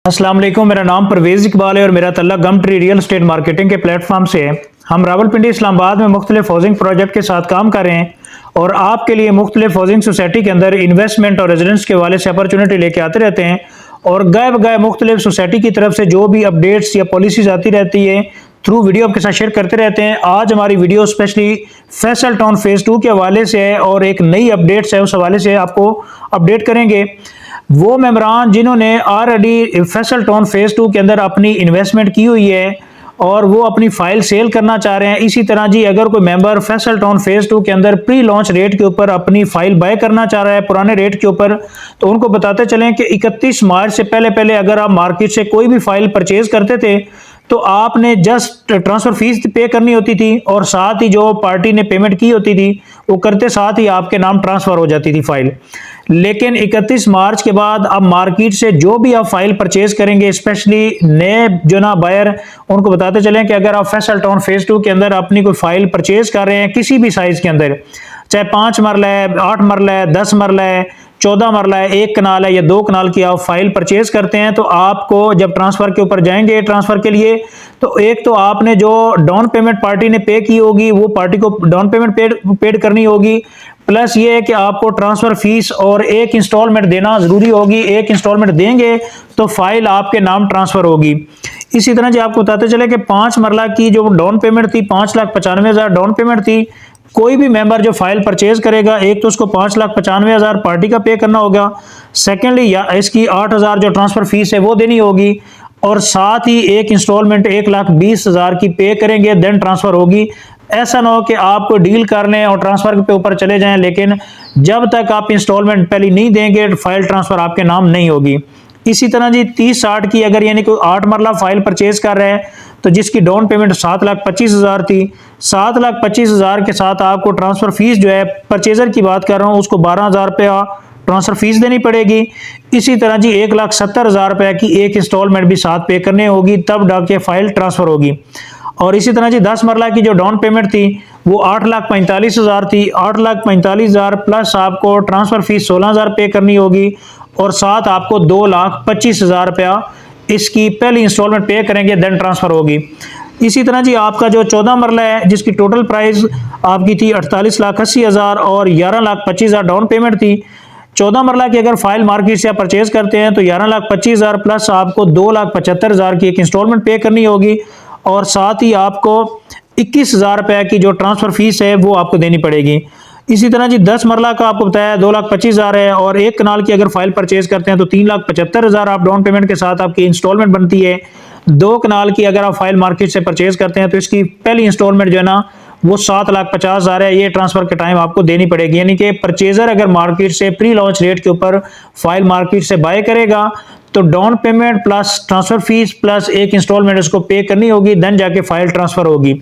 अस्सलाम वालेकुम, मेरा नाम परवेज़ इकबाल है और मेरा तल्लुक़ गमट्री रियल एस्टेट मार्केटिंग के प्लेटफॉर्म से है। हम रावलपिंडी इस्लामाबाद में मुख्तलिफ हाउसिंग प्रोजेक्ट के साथ काम कर रहे हैं और आपके लिए मुख्तलिफ हाउसिंग सोसाइटी के अंदर इन्वेस्टमेंट और रेजिडेंस के हवाले से अपॉर्चुनिटी लेके आते रहते हैं। और गए बगैर मुख्तलिफ सोसाइटी की तरफ से जो भी अपडेट्स या पॉलिसीज़ आती रहती है थ्रू वीडियो आपके साथ शेयर करते रहते हैं। आज हमारी video specially Faisal town phase 2 के हवाले से है और एक नई अपडेट्स है, उस हवाले से आपको अपडेट करेंगे। वो मेंबरान जिन्होंने ऑलरेडी फैसल टाउन फेज़ 2 के अंदर अपनी इन्वेस्टमेंट की हुई है और वो अपनी फाइल सेल करना चाह रहे हैं। इसी तरह जी अगर कोई मेंबर फैसल टाउन फेज़ 2 के अंदर प्री लॉन्च रेट के ऊपर अपनी फाइल बाय करना चाह रहा है पुराने रेट के ऊपर, तो उनको बताते चलें कि 31 मार्च से पहले अगर आप मार्केट से कोई भी फाइल परचेज करते थे तो आपने जस्ट ट्रांसफ़र फीस पे करनी होती थी और साथ ही जो पार्टी ने पेमेंट की होती थी वो करते साथ ही आपके नाम ट्रांसफ़र हो जाती थी फाइल। लेकिन 31 मार्च के बाद अब मार्केट से जो भी आप फाइल परचेज करेंगे, स्पेशली नए जो ना बायर, उनको बताते चलें कि अगर आप फैसल टाउन फेज़ 2 के अंदर अपनी कोई फाइल परचेज कर रहे हैं किसी भी साइज़ के अंदर, चाहे 5 मरला है, 8 मरला है, 10 मरला है, 14 मरला है, 1 कनाल है या 2 कनाल की आप फाइल परचेज करते हैं, तो आपको जब ट्रांसफ़र के ऊपर जाएंगे ट्रांसफ़र के लिए, तो एक तो आपने जो डाउन पेमेंट पार्टी ने पे की होगी वो पार्टी को डाउन पेमेंट पेड करनी होगी, प्लस ये है कि आपको ट्रांसफ़र फीस और एक इंस्टॉलमेंट देना ज़रूरी होगी। एक इंस्टॉलमेंट देंगे तो फाइल आपके नाम ट्रांसफ़र होगी। इसी तरह जी आपको बताते चले कि 5 मरला की जो डाउन पेमेंट थी, 5,95,000 डाउन पेमेंट थी। कोई भी मेंबर जो फाइल परचेज करेगा, एक तो उसको 5,95,000 पार्टी का पे करना होगा, सेकेंडली या इसकी 8,000 जो ट्रांसफ़र फीस है वो देनी होगी और साथ ही एक इंस्टॉलमेंट 1,20,000 की पे करेंगे, देन ट्रांसफ़र होगी। ऐसा ना हो कि आपको डील कर लें और ट्रांसफ़र के ऊपर चले जाएं, लेकिन जब तक आप इंस्टॉलमेंट पहले नहीं देंगे फाइल ट्रांसफ़र आपके नाम नहीं होगी। इसी तरह जी 30-60 की अगर यानी कोई 8 मरला फाइल परचेज कर रहे हैं तो जिसकी डाउन पेमेंट 7,25,000 थी, 7,25,000 के साथ आपको ट्रांसफ़र फीस जो है, परचेजर की बात कर रहा हूँ, उसको 12,000 रुपया ट्रांसफ़र फीस देनी पड़ेगी। इसी तरह जी 1,70,000 रुपये की एक इंस्टॉलमेंट भी साथ पे करनी होगी, तब जाके फाइल ट्रांसफ़र होगी। और इसी तरह जी 10 मरला की जो डाउन पेमेंट थी वो 8,45,000 थी, 8,45,000 प्लस आपको ट्रांसफ़र फीस 16,000 पे करनी होगी और साथ आपको 2,25,000 रुपया इसकी पहली इंस्टॉलमेंट पे करेंगे, देन ट्रांसफ़र होगी। इसी तरह जी आपका जो 14 मरला है जिसकी टोटल प्राइस आपकी थी 48,80,000 और 11,25,000 डाउन पेमेंट थी। 14 मरला की अगर फाइल मार्केट से आप परचेज करते हैं तो 11,25,000 प्लस आपको 2,75,000 की एक इंस्टॉलमेंट पे करनी होगी और साथ ही आपको 21,000 रुपये की जो ट्रांसफ़र फीस है वो आपको देनी पड़ेगी। इसी तरह जी 10 मरला का आपको बताया 2,25,000 है और 1 कनाल की अगर फाइल परचेज करते हैं तो 3,75,000 आप डाउन पेमेंट के साथ आपकी इंस्टॉलमेंट बनती है। 2 कनाल की अगर आप फाइल मार्केट से परचेज करते हैं तो इसकी पहली इंस्टॉलमेंट जो है ना वो 7,50,000 है, ये ट्रांसफ़र के टाइम आपको देनी पड़ेगी। यानी कि परचेजर अगर मार्केट से प्री लॉन्च रेट के ऊपर फाइल मार्केट से बाय करेगा तो down payment plus transfer fees plus एक इंस्टॉलमेंट उसको पे करनी होगी, देन जाके फाइल ट्रांसफ़र होगी।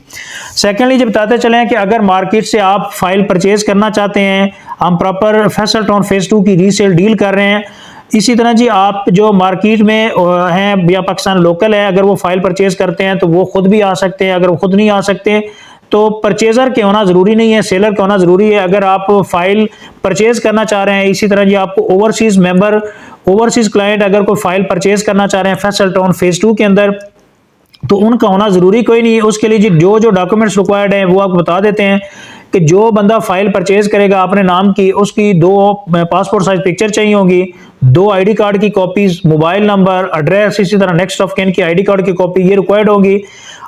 सेकेंडली जब बताते चलें कि अगर मार्केट से आप फाइल परचेज करना चाहते हैं, हम प्रॉपर फैसल टाउन फेज़ 2 की रीसेल डील कर रहे हैं। इसी तरह जी आप जो मार्केट में हैं या पाकिस्तान लोकल है, अगर वो फाइल परचेज करते हैं तो वो खुद भी आ सकते हैं। अगर वो खुद नहीं आ सकते तो परचेजर के होना ज़रूरी नहीं है, सेलर का होना ज़रूरी है। अगर आप फाइल परचेज करना चाह रहे हैं, इसी तरह जी आपको ओवरसीज़ मेंबर, ओवरसीज़ क्लाइंट अगर कोई फाइल परचेज करना चाह रहे हैं फैसल टाउन फेज़ 2 के अंदर, तो उनका होना ज़रूरी कोई नहीं है। उसके लिए जी जो जो डॉक्यूमेंट्स रिक्वायर्ड हैं वो आपको बता देते हैं कि जो बंदा फाइल परचेज करेगा अपने नाम की, उसकी 2 पासपोर्ट साइज पिक्चर चाहिए होगी, 2 आईडी कार्ड की कॉपीज, मोबाइल नंबर, एड्रेस, इसी तरह नेक्स्ट ऑफ किन की आईडी कार्ड की कॉपी ये रिक्वायर्ड होगी।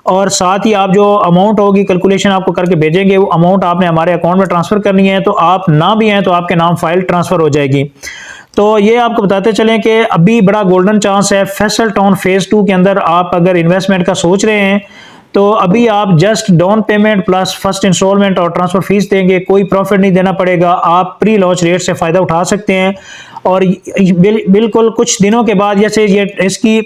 और साथ ही आप जो अमाउंट होगी कैलकुलेशन आपको करके भेजेंगे, वो अमाउंट आपने हमारे अकाउंट में ट्रांसफ़र करनी है। तो आप ना भी हैं तो आपके नाम फाइल ट्रांसफ़र हो जाएगी। तो ये आपको बताते चलें कि अभी बड़ा गोल्डन चांस है फैसल टाउन फेज़ 2 के अंदर। आप अगर इन्वेस्टमेंट का सोच रहे हैं तो अभी आप just down payment plus first installment और ट्रांसफ़र फीस देंगे, कोई प्रॉफिट नहीं देना पड़ेगा। आप प्री लॉन्च रेट से फ़ायदा उठा सकते हैं और बिल्कुल कुछ दिनों के बाद जैसे ये इसकी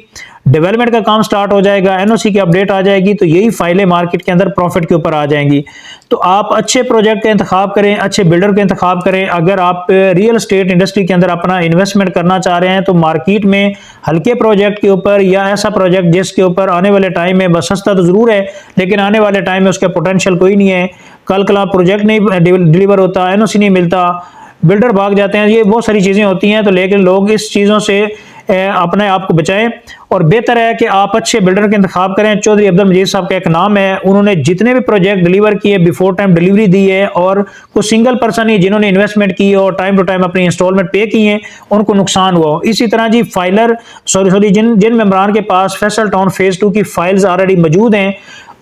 डेवलपमेंट का काम स्टार्ट हो जाएगा, एनओसी की अपडेट आ जाएगी, तो यही फाइलें मार्केट के अंदर प्रॉफिट के ऊपर आ जाएंगी। तो आप अच्छे प्रोजेक्ट का इंतखाब करें, अच्छे बिल्डर का इंतखाब करें। अगर आप रियल एस्टेट इंडस्ट्री के अंदर अपना इन्वेस्टमेंट करना चाह रहे हैं तो मार्केट में हल्के प्रोजेक्ट के ऊपर या ऐसा प्रोजेक्ट जिसके ऊपर आने वाले टाइम में, बस सस्ता तो ज़रूर है लेकिन आने वाले टाइम में उसका पोटेंशियल कोई नहीं है, कल प्रोजेक्ट नहीं डिलीवर होता, एनओसी नहीं मिलता, बिल्डर भाग जाते हैं, ये बहुत सारी चीज़ें होती हैं। तो लेकिन लोग इस चीज़ों से अपने आप को बचाएं और बेहतर है कि आप अच्छे बिल्डर का इंतखाब करें। चौधरी अब्दुल मजीद साहब का एक नाम है, उन्होंने जितने भी प्रोजेक्ट डिलीवर किए बिफोर टाइम डिलीवरी दी है, और कुछ सिंगल पर्सन ही जिन्होंने इन्वेस्टमेंट की और टाइम टू टाइम अपनी इंस्टॉलमेंट पे की है उनको नुकसान हुआ। इसी तरह जी फाइलर जिन मेंबरान के पास फैसल टाउन फेज 2 की फाइल्स ऑलरेडी मौजूद हैं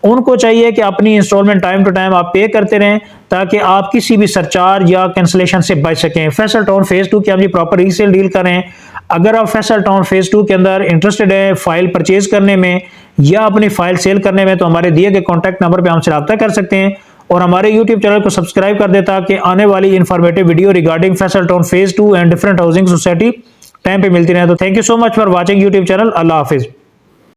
उनको चाहिए कि अपनी इंस्टॉलमेंट टाइम टू टाइम आप पे करते रहें ताकि आप किसी भी सरचार्ज या कैंसिलेशन से बच सकें। फैसल टाउन फेज 2 की आप जी प्रॉपर रीसेल डील करें। अगर आप फैसल टाउन फेज 2 के अंदर इंटरेस्टेड है फाइल परचेज करने में या अपनी फाइल सेल करने में तो हमारे दिए गए कॉन्टैक्ट नंबर पर हमसे रब्ता कर सकते हैं और हमारे यूट्यूब चैनल को सब्सक्राइब कर दें ताकि आने वाली informative video regarding Faisal town phase 2 and different housing society time पे मिलती रहे। तो thank you so much for watching YouTube channel. Allah Hafiz.